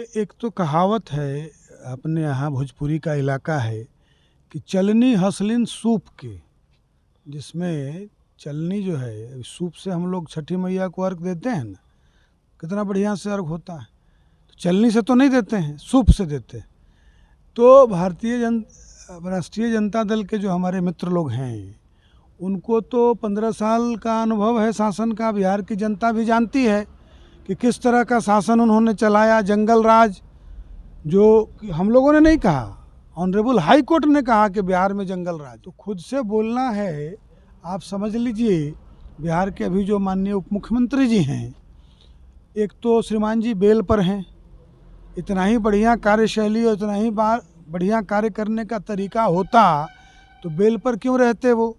एक तो कहावत है अपने यहाँ भोजपुरी का इलाका है कि चलनी हसलिन सूप के, जिसमें चलनी जो है सूप से हम लोग छठी मैया को अर्घ देते हैं ना, कितना बढ़िया से अर्घ होता है। तो चलनी से तो नहीं देते हैं, सूप से देते हैं। तो राष्ट्रीय जनता दल के जो हमारे मित्र लोग हैं उनको तो 15 साल का अनुभव है शासन का। बिहार की जनता भी जानती है कि किस तरह का शासन उन्होंने चलाया, जंगल राज, जो हम लोगों ने नहीं कहा, ऑनरेबल हाई कोर्ट ने कहा कि बिहार में जंगल राज। तो खुद से बोलना है, आप समझ लीजिए। बिहार के अभी जो माननीय उप मुख्यमंत्री जी हैं, एक तो श्रीमान जी बेल पर हैं। इतना ही बढ़िया कार्यशैली और इतना ही बढ़िया कार्य करने का तरीका होता तो बेल पर क्यों रहते वो।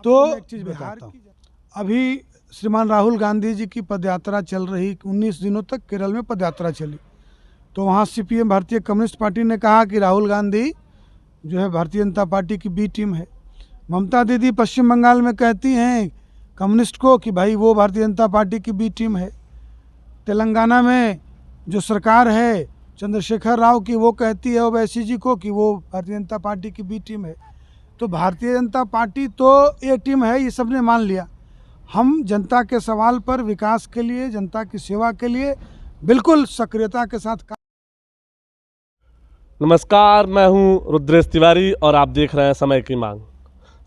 तो एक चीज़ बताता हूँ, अभी श्रीमान राहुल गांधी जी की पदयात्रा चल रही, 19 दिनों तक केरल में पदयात्रा चली। तो वहाँ सीपीएम भारतीय कम्युनिस्ट पार्टी ने कहा कि राहुल गांधी जो है भारतीय जनता पार्टी की बी टीम है। ममता दीदी पश्चिम बंगाल में कहती हैं कम्युनिस्ट को कि भाई वो भारतीय जनता पार्टी की बी टीम है। तेलंगाना में जो सरकार है चंद्रशेखर राव की, वो कहती है ओवैसी जी को कि वो भारतीय जनता पार्टी की बी टीम है। तो भारतीय जनता पार्टी तो ए टीम है, ये सबने मान लिया। हम जनता के सवाल पर, विकास के लिए, जनता की सेवा के लिए बिल्कुल सक्रियता के साथ। नमस्कार, मैं हूं रुद्रेश तिवारी और आप देख रहे हैं समय की मांग।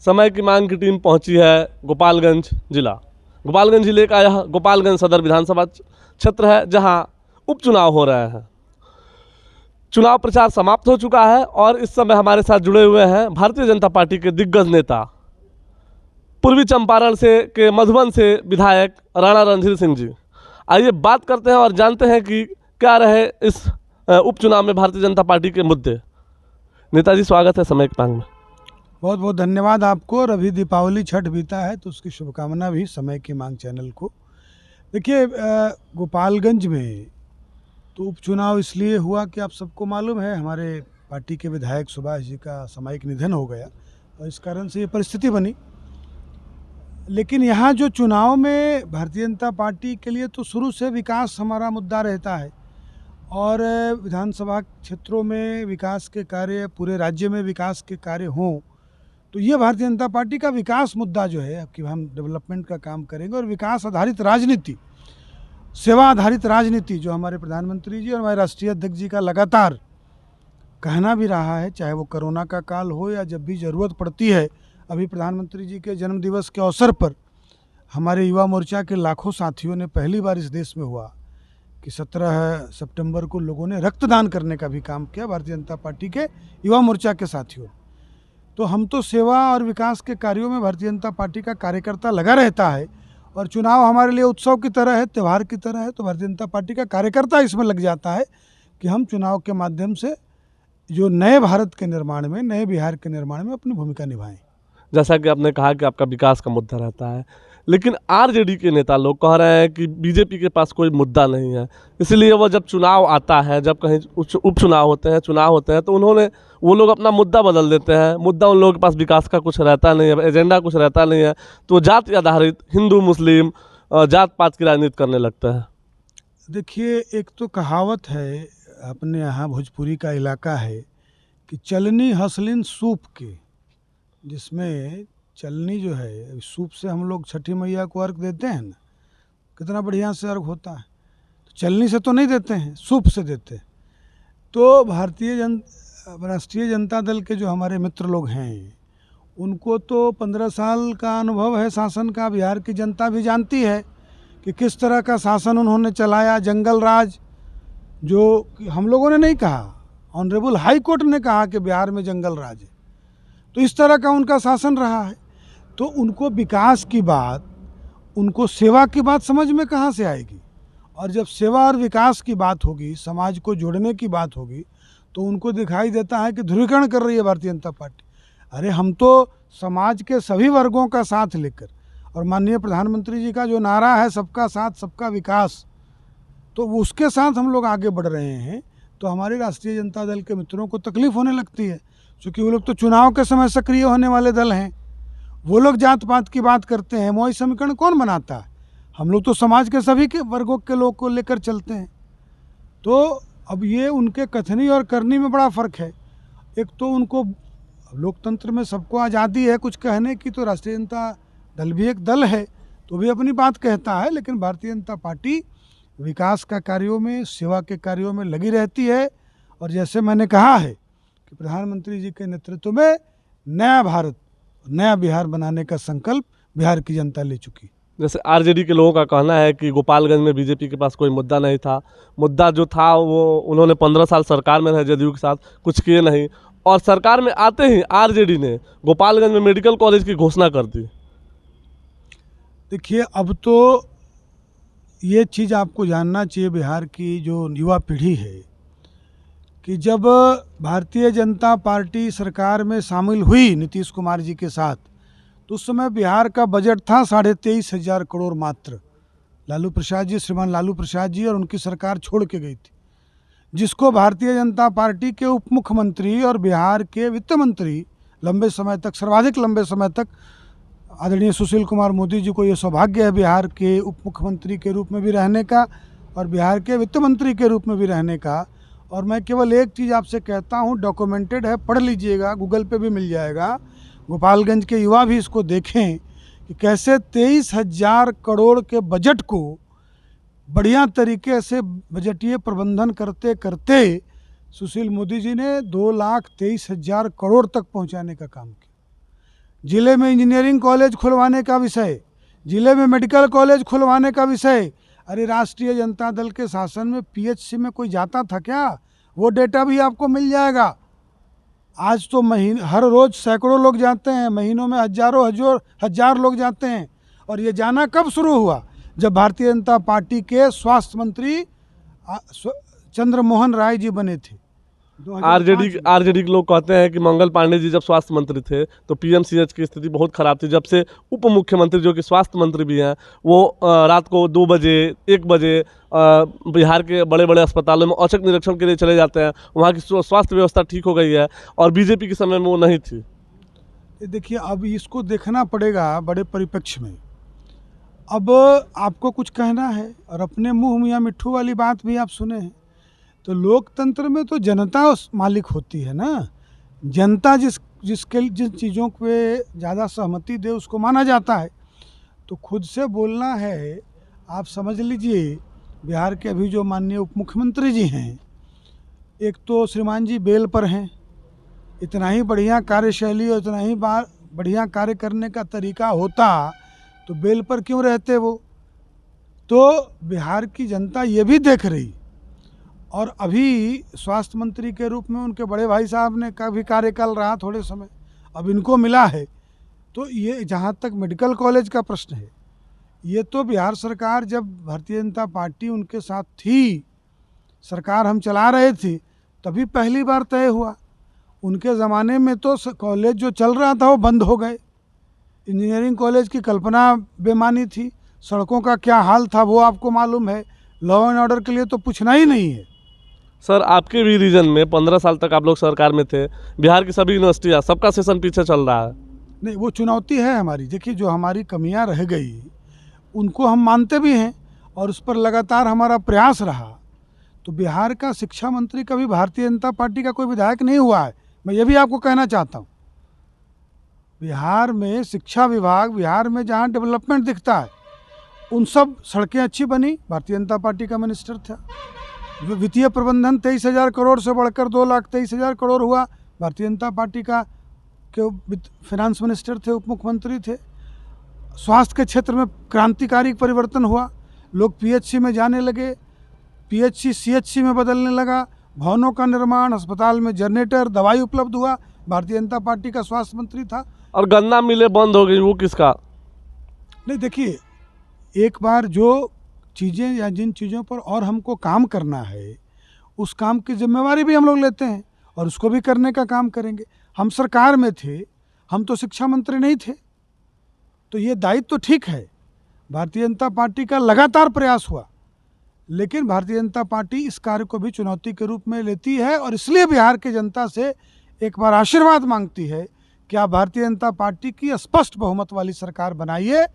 समय की मांग की टीम पहुंची है गोपालगंज जिला। गोपालगंज जिले का यह गोपालगंज सदर विधानसभा क्षेत्र है, जहां उपचुनाव हो रहे हैं। चुनाव प्रचार समाप्त हो चुका है और इस समय हमारे साथ जुड़े हुए हैं भारतीय जनता पार्टी के दिग्गज नेता, पूर्वी चंपारण के मधुबन से विधायक राणा रणधीर सिंह जी। आइए बात करते हैं और जानते हैं कि क्या रहे इस उपचुनाव में भारतीय जनता पार्टी के मुद्दे। नेताजी, स्वागत है समय की मांग में। बहुत बहुत धन्यवाद आपको। और अभी दीपावली छठ बीता है तो उसकी शुभकामना भी समय की मांग चैनल को। देखिए, गोपालगंज में तो उपचुनाव इसलिए हुआ कि आप सबको मालूम है हमारे पार्टी के विधायक सुभाष जी का सामयिक निधन हो गया और इस कारण से ये परिस्थिति बनी। लेकिन यहाँ जो चुनाव में भारतीय जनता पार्टी के लिए तो शुरू से विकास हमारा मुद्दा रहता है और विधानसभा क्षेत्रों में विकास के कार्य, पूरे राज्य में विकास के कार्य हों, तो ये भारतीय जनता पार्टी का विकास मुद्दा जो है कि हम डेवलपमेंट का काम करेंगे। और विकास आधारित राजनीति, सेवा आधारित राजनीति जो हमारे प्रधानमंत्री जी और हमारे राष्ट्रीय अध्यक्ष जी का लगातार कहना भी रहा है, चाहे वो कोरोना का काल हो या जब भी ज़रूरत पड़ती है। अभी प्रधानमंत्री जी के जन्मदिवस के अवसर पर हमारे युवा मोर्चा के लाखों साथियों ने, पहली बार इस देश में हुआ कि 17 सितंबर को लोगों ने रक्तदान करने का भी काम किया, भारतीय जनता पार्टी के युवा मोर्चा के साथियों। तो हम तो सेवा और विकास के कार्यों में भारतीय जनता पार्टी का कार्यकर्ता लगा रहता है और चुनाव हमारे लिए उत्सव की तरह है, त्यौहार की तरह है। तो भारतीय जनता पार्टी का कार्यकर्ता इसमें लग जाता है कि हम चुनाव के माध्यम से जो नए भारत के निर्माण में, नए बिहार के निर्माण में अपनी भूमिका निभाएं। जैसा कि आपने कहा कि आपका विकास का मुद्दा रहता है, लेकिन आरजेडी के नेता लोग कह रहे हैं कि बीजेपी के पास कोई मुद्दा नहीं है, इसलिए वो जब चुनाव आता है, जब कहीं उपचुनाव होते हैं, चुनाव होते हैं, तो वो लोग अपना मुद्दा बदल देते हैं। मुद्दा उन लोगों के पास विकास का कुछ रहता नहीं है, एजेंडा कुछ रहता नहीं है, तो जाति आधारित हिंदू मुस्लिम जात पात की राजनीति करने लगते हैं। देखिए, एक तो कहावत है अपने यहाँ भोजपुरी का इलाका है कि चलनी हसलिन सूप के, जिसमें चलनी जो है सूप से हम लोग छठी मैया को अर्घ देते हैं ना, कितना बढ़िया से अर्घ होता है। तो चलनी से तो नहीं देते हैं, सूप से देते हैं। तो राष्ट्रीय जनता दल के जो हमारे मित्र लोग हैं उनको तो 15 साल का अनुभव है शासन का। बिहार की जनता भी जानती है कि किस तरह का शासन उन्होंने चलाया, जंगल राज, जो हम लोगों ने नहीं कहा, ऑनरेबल हाई कोर्ट ने कहा कि बिहार में जंगल राज है। तो इस तरह का उनका शासन रहा है। तो उनको विकास की बात, उनको सेवा की बात समझ में कहाँ से आएगी। और जब सेवा और विकास की बात होगी, समाज को जोड़ने की बात होगी, तो उनको दिखाई देता है कि ध्रुवीकरण कर रही है भारतीय जनता पार्टी। अरे हम तो समाज के सभी वर्गों का साथ लेकर, और माननीय प्रधानमंत्री जी का जो नारा है सबका साथ सबका विकास, तो उसके साथ हम लोग आगे बढ़ रहे हैं। तो हमारे राष्ट्रीय जनता दल के मित्रों को तकलीफ होने लगती है, क्योंकि वो लोग तो चुनाव के समय सक्रिय होने वाले दल हैं। वो लोग जात पात की बात करते हैं, मोही समीकरण कौन बनाता है? हम लोग तो समाज के सभी के वर्गों के लोग को लेकर चलते हैं। तो अब ये उनके कथनी और करनी में बड़ा फ़र्क है। एक तो उनको लोकतंत्र में सबको आज़ादी है कुछ कहने की, तो राष्ट्रीय जनता दल भी एक दल है तो भी अपनी बात कहता है, लेकिन भारतीय जनता पार्टी विकास का कार्यों में, सेवा के कार्यों में लगी रहती है। और जैसे मैंने कहा है कि प्रधानमंत्री जी के नेतृत्व में नया भारत, नया बिहार बनाने का संकल्प बिहार की जनता ले चुकी। जैसे आरजेडी के लोगों का कहना है कि गोपालगंज में बीजेपी के पास कोई मुद्दा नहीं था, मुद्दा जो था वो उन्होंने 15 साल सरकार में रहे जदयू के साथ, कुछ किए नहीं, और सरकार में आते ही आरजेडी ने गोपालगंज में मेडिकल कॉलेज की घोषणा कर दी। देखिए, अब तो ये चीज़ आपको जानना चाहिए बिहार की जो युवा पीढ़ी है कि जब भारतीय जनता पार्टी सरकार में शामिल हुई नीतीश कुमार जी के साथ, तो उस समय बिहार का बजट था 23,500 करोड़ मात्र। लालू प्रसाद जी, श्रीमान लालू प्रसाद जी और उनकी सरकार छोड़ के गई थी, जिसको भारतीय जनता पार्टी के उप मुख्यमंत्री और बिहार के वित्त मंत्री लंबे समय तक, सर्वाधिक लंबे समय तक आदरणीय सुशील कुमार मोदी जी को ये सौभाग्य है बिहार के उप मुख्यमंत्री के रूप में भी रहने का और बिहार के वित्त मंत्री के रूप में भी रहने का। और मैं केवल एक चीज़ आपसे कहता हूँ, डॉक्यूमेंटेड है, पढ़ लीजिएगा, गूगल पे भी मिल जाएगा, गोपालगंज के युवा भी इसको देखें कि कैसे 23,000 करोड़ के बजट को बढ़िया तरीके से बजटीय प्रबंधन करते करते सुशील मोदी जी ने 2,23,000 करोड़ तक पहुंचाने का काम किया। जिले में इंजीनियरिंग कॉलेज खुलवाने का विषय, जिले में मेडिकल कॉलेज खुलवाने का विषय, अरे राष्ट्रीय जनता दल के शासन में पीएचसी में कोई जाता था क्या? वो डेटा भी आपको मिल जाएगा। आज तो हर रोज़ सैकड़ों लोग जाते हैं, महीनों में हजारों हजार लोग जाते हैं। और ये जाना कब शुरू हुआ? जब भारतीय जनता पार्टी के स्वास्थ्य मंत्री चंद्रमोहन राय जी बने थे। आरजेडी के लोग कहते हैं कि मंगल पांडे जी जब स्वास्थ्य मंत्री थे तो पीएमसीएच की स्थिति बहुत खराब थी। जब से उप मुख्यमंत्री जो कि स्वास्थ्य मंत्री भी हैं, वो रात को 2 बजे 1 बजे बिहार के बड़े बड़े अस्पतालों में औचक निरीक्षण के लिए चले जाते हैं। वहाँ की स्वास्थ्य व्यवस्था ठीक हो गई है और बीजेपी के समय में वो नहीं थी। देखिए, अब इसको देखना पड़ेगा बड़े परिप्रेक्ष्य में। अब आपको कुछ कहना है और अपने मुँह मियाँ मिट्ठू वाली बात भी आप सुने हैं, तो लोकतंत्र में तो जनता मालिक होती है ना। जनता जिन चीज़ों पे ज़्यादा सहमति दे उसको माना जाता है। तो खुद से बोलना है, आप समझ लीजिए बिहार के अभी जो माननीय उप मुख्यमंत्री जी हैं, एक तो श्रीमान जी बेल पर हैं, इतना ही बढ़िया कार्यशैली और इतना ही बढ़िया कार्य करने का तरीका होता तो बेल पर क्यों रहते वो? तो बिहार की जनता ये भी देख रही। और अभी स्वास्थ्य मंत्री के रूप में उनके बड़े भाई साहब ने का भी कार्यकाल रहा थोड़े समय, अब इनको मिला है। तो ये जहाँ तक मेडिकल कॉलेज का प्रश्न है, ये तो बिहार सरकार जब भारतीय जनता पार्टी उनके साथ थी, सरकार हम चला रहे थे, तभी पहली बार तय हुआ। उनके ज़माने में तो कॉलेज जो चल रहा था वो बंद हो गए। इंजीनियरिंग कॉलेज की कल्पना बेमानी थी, सड़कों का क्या हाल था वो आपको मालूम है। लॉ एंड ऑर्डर के लिए तो पूछना ही नहीं है। सर, आपके भी रीजन में 15 साल तक आप लोग सरकार में थे, बिहार की सभी यूनिवर्सिटियाँ, सबका सेशन पीछे चल रहा है। नहीं, वो चुनौती है हमारी। देखिए, जो हमारी कमियां रह गई उनको हम मानते भी हैं और उस पर लगातार हमारा प्रयास रहा। तो बिहार का शिक्षा मंत्री कभी भारतीय जनता पार्टी का कोई विधायक नहीं हुआ है, मैं ये भी आपको कहना चाहता हूँ। बिहार में शिक्षा विभाग, बिहार में जहाँ डेवलपमेंट दिखता है उन सब सड़कें अच्छी बनी, भारतीय जनता पार्टी का मिनिस्टर था। वित्तीय प्रबंधन 23,000 करोड़ से बढ़कर 2,23,000 करोड़ हुआ, भारतीय जनता पार्टी का के फाइनेंस मिनिस्टर थे, उप मुख्यमंत्री थे। स्वास्थ्य के क्षेत्र में क्रांतिकारी परिवर्तन हुआ, लोग पीएचसी में जाने लगे, पीएचसी सीएचसी में बदलने लगा, भवनों का निर्माण, अस्पताल में जनरेटर, दवाई उपलब्ध हुआ, भारतीय जनता पार्टी का स्वास्थ्य मंत्री था। और गन्ना मिलें बंद हो गई, वो किसका? नहीं, देखिए, एक बार जो चीज़ें या जिन चीज़ों पर और हमको काम करना है उस काम की जिम्मेवारी भी हम लोग लेते हैं और उसको भी करने का काम करेंगे। हम सरकार में थे, हम तो शिक्षा मंत्री नहीं थे, तो ये दायित्व तो ठीक है। भारतीय जनता पार्टी का लगातार प्रयास हुआ, लेकिन भारतीय जनता पार्टी इस कार्य को भी चुनौती के रूप में लेती है और इसलिए बिहार की जनता से एक बार आशीर्वाद मांगती है कि आप भारतीय जनता पार्टी की स्पष्ट बहुमत वाली सरकार बनाइए।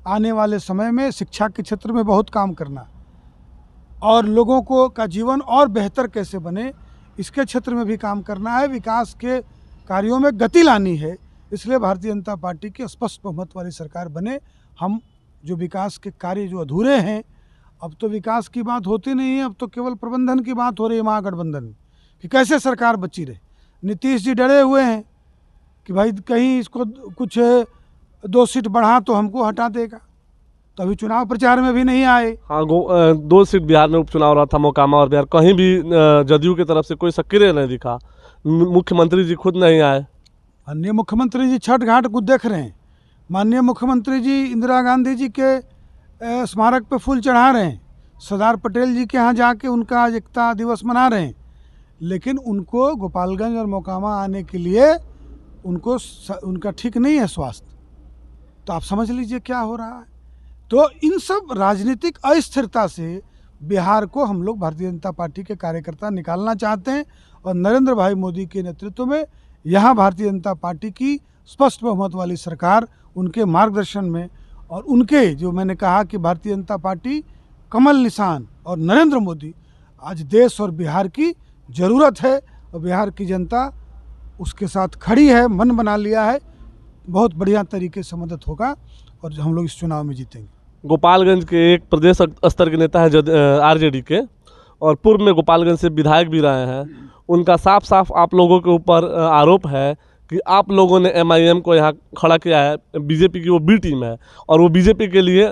आने वाले समय में शिक्षा के क्षेत्र में बहुत काम करना और लोगों को का जीवन और बेहतर कैसे बने, इसके क्षेत्र में भी काम करना है। विकास के कार्यों में गति लानी है। इसलिए भारतीय जनता पार्टी की स्पष्ट बहुमत वाली सरकार बने। हम जो विकास के कार्य जो अधूरे हैं, अब तो विकास की बात होती नहीं है, अब तो केवल प्रबंधन की बात हो रही है महागठबंधन में कि कैसे सरकार बची रहे। नीतीश जी डरे हुए हैं कि भाई कहीं इसको कुछ 2 सीट बढ़ा तो हमको हटा देगा, तो अभी चुनाव प्रचार में भी नहीं आए। हाँ, 2 सीट बिहार में उपचुनाव रहा था, मोकामा और बिहार, कहीं भी जदयू की तरफ से कोई सक्रिय नहीं दिखा। मुख्यमंत्री जी खुद नहीं आए। माननीय मुख्यमंत्री जी छठ घाट को देख रहे हैं। माननीय मुख्यमंत्री जी इंदिरा गांधी जी के स्मारक पे फूल चढ़ा रहे हैं। सरदार पटेल जी के यहाँ जाके उनका आज एकता दिवस मना रहे हैं। लेकिन उनको गोपालगंज और मोकामा आने के लिए उनका ठीक नहीं है स्वास्थ्य, तो आप समझ लीजिए क्या हो रहा है। तो इन सब राजनीतिक अस्थिरता से बिहार को हम लोग भारतीय जनता पार्टी के कार्यकर्ता निकालना चाहते हैं और नरेंद्र भाई मोदी के नेतृत्व में यहाँ भारतीय जनता पार्टी की स्पष्ट बहुमत वाली सरकार, उनके मार्गदर्शन में और उनके जो मैंने कहा कि भारतीय जनता पार्टी, कमल निशान और नरेंद्र मोदी, आज देश और बिहार की ज़रूरत है और बिहार की जनता उसके साथ खड़ी है, मन बना लिया है। बहुत बढ़िया तरीके से मदद होगा और हम लोग इस चुनाव में जीतेंगे। गोपालगंज के एक प्रदेश स्तर के नेता है आरजेडी के, और पूर्व में गोपालगंज से विधायक भी रहे हैं। उनका साफ साफ आप लोगों के ऊपर आरोप है कि आप लोगों ने एमआईएम को यहाँ खड़ा किया है। बीजेपी की वो बी टीम है और वो बीजेपी के लिए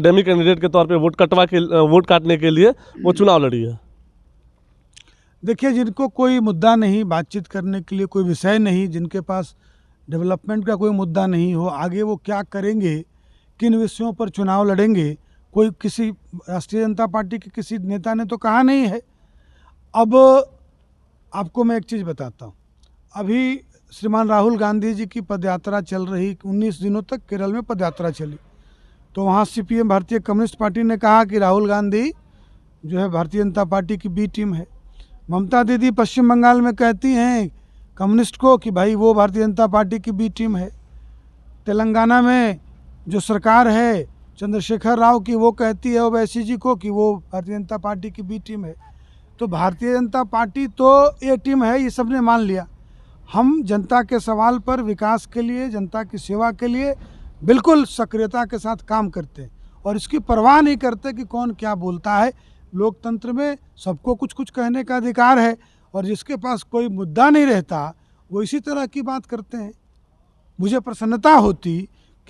डेमी कैंडिडेट के तौर पे वोट काटने के लिए वो चुनाव लड़ी है। देखिए, जिनको कोई मुद्दा नहीं, बातचीत करने के लिए कोई विषय नहीं, जिनके पास डेवलपमेंट का कोई मुद्दा नहीं हो, आगे वो क्या करेंगे, किन विषयों पर चुनाव लड़ेंगे, कोई किसी राष्ट्रीय जनता पार्टी के किसी नेता ने तो कहा नहीं है। अब आपको मैं एक चीज़ बताता हूँ। अभी श्रीमान राहुल गांधी जी की पदयात्रा चल रही, 19 दिनों तक केरल में पदयात्रा चली, तो वहाँ सीपीएम भारतीय कम्युनिस्ट पार्टी ने कहा कि राहुल गांधी जो है भारतीय जनता पार्टी की बी टीम है। ममता दीदी पश्चिम बंगाल में कहती हैं कम्युनिस्ट को कि भाई वो भारतीय जनता पार्टी की बी टीम है। तेलंगाना में जो सरकार है चंद्रशेखर राव की, वो कहती है ओवैसी जी को कि वो भारतीय जनता पार्टी की बी टीम है। तो भारतीय जनता पार्टी तो ए टीम है, ये सब ने मान लिया। हम जनता के सवाल पर, विकास के लिए, जनता की सेवा के लिए बिल्कुल सक्रियता के साथ काम करते हैं और इसकी परवाह नहीं करते कि कौन क्या बोलता है। लोकतंत्र में सबको कुछ कुछ कहने का अधिकार है और जिसके पास कोई मुद्दा नहीं रहता वो इसी तरह की बात करते हैं। मुझे प्रसन्नता होती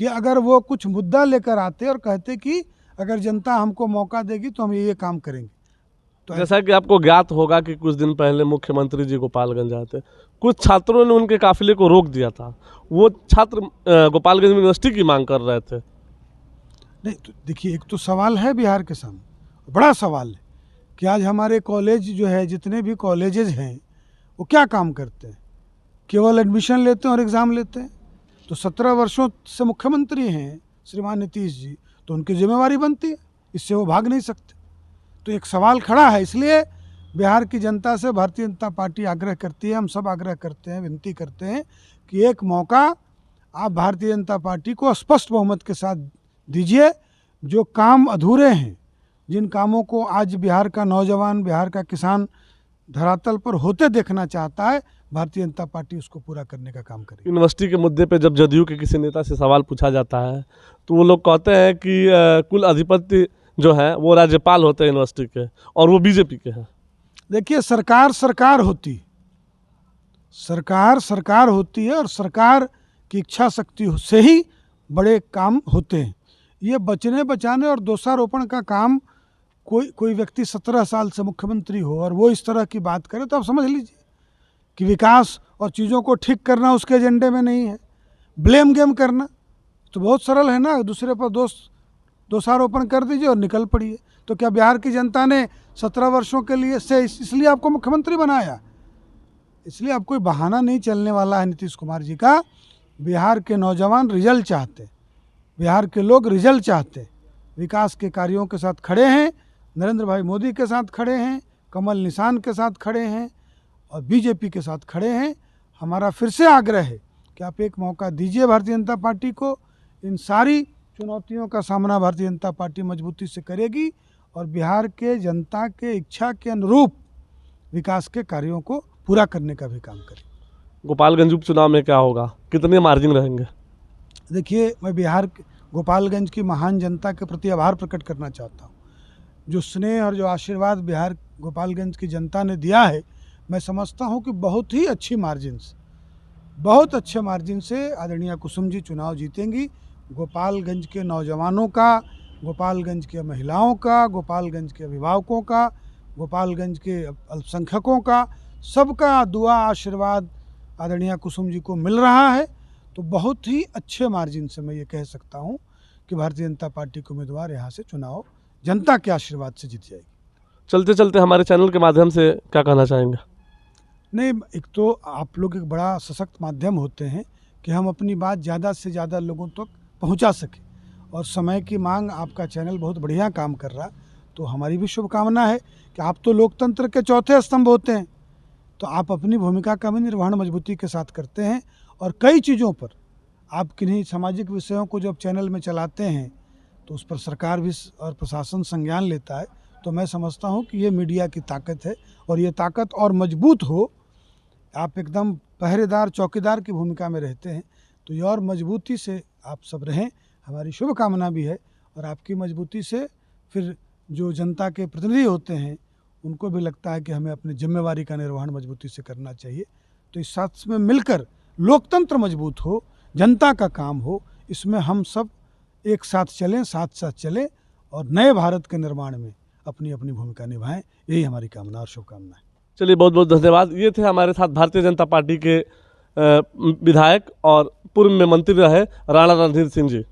कि अगर वो कुछ मुद्दा लेकर आते और कहते कि अगर जनता हमको मौका देगी तो हम ये काम करेंगे। तो जैसा कि आपको ज्ञात होगा कि कुछ दिन पहले मुख्यमंत्री जी गोपालगंज आए थे, कुछ छात्रों ने उनके काफिले को रोक दिया था। वो छात्र गोपालगंज यूनिवर्सिटी की मांग कर रहे थे। नहीं, तो देखिए, एक तो सवाल है बिहार के सामने, बड़ा सवाल है कि आज हमारे कॉलेज जो है, जितने भी कॉलेजेस हैं, वो क्या काम करते हैं? केवल एडमिशन लेते हैं और एग्ज़ाम लेते हैं। तो 17 वर्षों से मुख्यमंत्री हैं श्रीमान नीतीश जी, तो उनकी जिम्मेवारी बनती है, इससे वो भाग नहीं सकते। तो एक सवाल खड़ा है। इसलिए बिहार की जनता से भारतीय जनता पार्टी आग्रह करती है, हम सब आग्रह करते हैं, विनती करते हैं कि एक मौका आप भारतीय जनता पार्टी को स्पष्ट बहुमत के साथ दीजिए। जो काम अधूरे हैं, जिन कामों को आज बिहार का नौजवान, बिहार का किसान धरातल पर होते देखना चाहता है, भारतीय जनता पार्टी उसको पूरा करने का काम करेगी। यूनिवर्सिटी के मुद्दे पे जब जदयू के किसी नेता से सवाल पूछा जाता है तो वो लोग कहते हैं कि कुल अधिपति जो है वो राज्यपाल होते हैं यूनिवर्सिटी के और वो बीजेपी के हैं। देखिए, सरकार होती, सरकार होती है और सरकार की इच्छा शक्ति से ही बड़े काम होते हैं। ये बचने बचाने और दोषारोपण का काम कोई व्यक्ति 17 साल से मुख्यमंत्री हो और वो इस तरह की बात करे तो आप समझ लीजिए कि विकास और चीज़ों को ठीक करना उसके एजेंडे में नहीं है। ब्लेम गेम करना तो बहुत सरल है ना, दूसरे पर दोषारोपण कर दीजिए और निकल पड़िए। तो क्या बिहार की जनता ने 17 वर्षों के लिए से इसलिए आपको मुख्यमंत्री बनाया? इसलिए अब कोई बहाना नहीं चलने वाला है नीतीश कुमार जी का। बिहार के नौजवान रिजल्ट चाहते, बिहार के लोग रिजल्ट चाहते, विकास के कार्यों के साथ खड़े हैं, नरेंद्र भाई मोदी के साथ खड़े हैं, कमल निशान के साथ खड़े हैं और बीजेपी के साथ खड़े हैं। हमारा फिर से आग्रह है कि आप एक मौका दीजिए भारतीय जनता पार्टी को। इन सारी चुनौतियों का सामना भारतीय जनता पार्टी मजबूती से करेगी और बिहार के जनता के इच्छा के अनुरूप विकास के कार्यों को पूरा करने का भी काम करें। गोपालगंज उपचुनाव में क्या होगा, कितने मार्जिन रहेंगे? देखिए, मैं बिहार गोपालगंज की महान जनता के प्रति आभार प्रकट करना चाहता हूँ। जो स्नेह और जो आशीर्वाद बिहार गोपालगंज की जनता ने दिया है, मैं समझता हूँ कि बहुत ही अच्छे मार्जिन से आदरणीय कुसुम जी चुनाव जीतेंगी। गोपालगंज के नौजवानों का, गोपालगंज के महिलाओं का, गोपालगंज के अभिभावकों का, गोपालगंज के अल्पसंख्यकों का, सबका दुआ आशीर्वाद आदरणीय कुसुम जी को मिल रहा है। तो बहुत ही अच्छे मार्जिन से मैं ये कह सकता हूँ कि भारतीय जनता पार्टी के उम्मीदवार यहाँ से चुनाव जनता के आशीर्वाद से जीत जाएगी। चलते चलते हमारे चैनल के माध्यम से क्या कहना चाहेंगे? नहीं, एक तो आप लोग एक बड़ा सशक्त माध्यम होते हैं कि हम अपनी बात ज़्यादा से ज़्यादा लोगों तक पहुंचा सकें, और समय की मांग आपका चैनल बहुत बढ़िया काम कर रहा। तो हमारी भी शुभकामना है कि आप तो लोकतंत्र के चौथे स्तंभ होते हैं, तो आप अपनी भूमिका का भी निर्वहन मजबूती के साथ करते हैं। और कई चीज़ों पर आप किन्हीं सामाजिक विषयों को जब चैनल में चलाते हैं तो उस पर सरकार भी और प्रशासन संज्ञान लेता है। तो मैं समझता हूँ कि ये मीडिया की ताकत है, और ये ताकत और मजबूत हो, आप एकदम पहरेदार चौकीदार की भूमिका में रहते हैं, तो ये और मजबूती से आप सब रहें, हमारी शुभकामना भी है। और आपकी मजबूती से फिर जो जनता के प्रतिनिधि होते हैं उनको भी लगता है कि हमें अपनी जिम्मेवारी का निर्वहन मजबूती से करना चाहिए। तो इस साथ में मिलकर लोकतंत्र मजबूत हो, जनता का काम हो, इसमें हम सब एक साथ चलें, साथ चलें और नए भारत के निर्माण में अपनी अपनी भूमिका निभाएं। यही हमारी कामना और शुभकामना है। चलिए, बहुत बहुत धन्यवाद। ये थे हमारे साथ भारतीय जनता पार्टी के विधायक और पूर्व में मंत्री रहे राणा रणधीर सिंह जी।